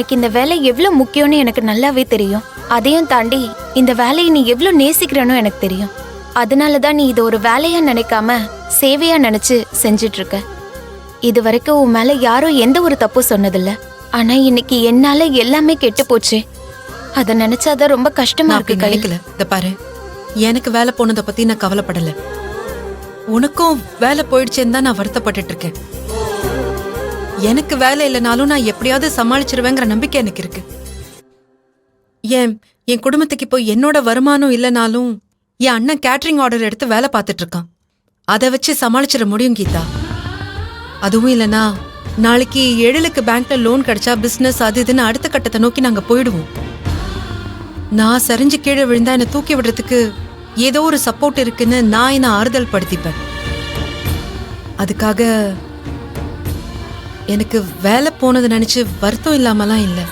உனக்கு இந்த வேலை எவ்வளவு முக்கியம்னு எனக்கு நல்லாவே தெரியும். அதையும் தாண்டி இந்த வேலையை நீ எவ்வளவு நேசிக்கிறன்னு எனக்கு தெரியும். அதனாலதான் நீ இதை ஒரு வேலையா நினைக்காம சேவையா நினைச்சு செஞ்சிட்டு இருக்க. இது வரைக்கும் உன் மேல யாரும் எந்த ஒரு தப்பு சொன்னதில்ல. ஆனா இன்னைக்கு என்னால எல்லாமே கெட்டு போச்சு. அத நினைச்சாதான் ரொம்ப கஷ்டமா இருக்கு. கிடைக்கல. இத பாரு, எனக்கு வேலை போனதை பத்தி நான் கவலைப்படல. உனக்கும் வேலை போயிடுச்சேன்னு தான் நான் வருத்தப்பட்டுட்டு இருக்கேன். எனக்கு வேலை இல்லைனாலும் நான் எப்படியாவது சமாளிச்சிருவேங்கிற நம்பிக்கை எனக்கு இருக்கு. என் குடும்பத்துக்கு இப்போ என்னோட வருமானம் இல்லைனாலும் என் அண்ணன் கேட்டரிங் ஆர்டர் எடுத்து வேலை பார்த்துட்டு இருக்கான். அதை வச்சு சமாளிச்சிட முடியும் கீதா. அதுவும் இல்லைனா நாளைக்கு எழிலுக்கு பேங்க்ல லோன் கிடைச்சா பிசினஸ் அது இதுன்னு அடுத்த கட்டத்தை நோக்கி நாங்க போயிடுவோம். நான் சரிஞ்சு கீழே விழுந்தா என்னை தூக்கி விடுறதுக்கு ஏதோ ஒரு சப்போர்ட் இருக்குன்னு நான் என்ன ஆறுதல் படுத்திப்பேன். அதுக்காக எனக்கு வேலை போனது நினைச்சு வருத்தம் இல்லாமலாம் இல்லை.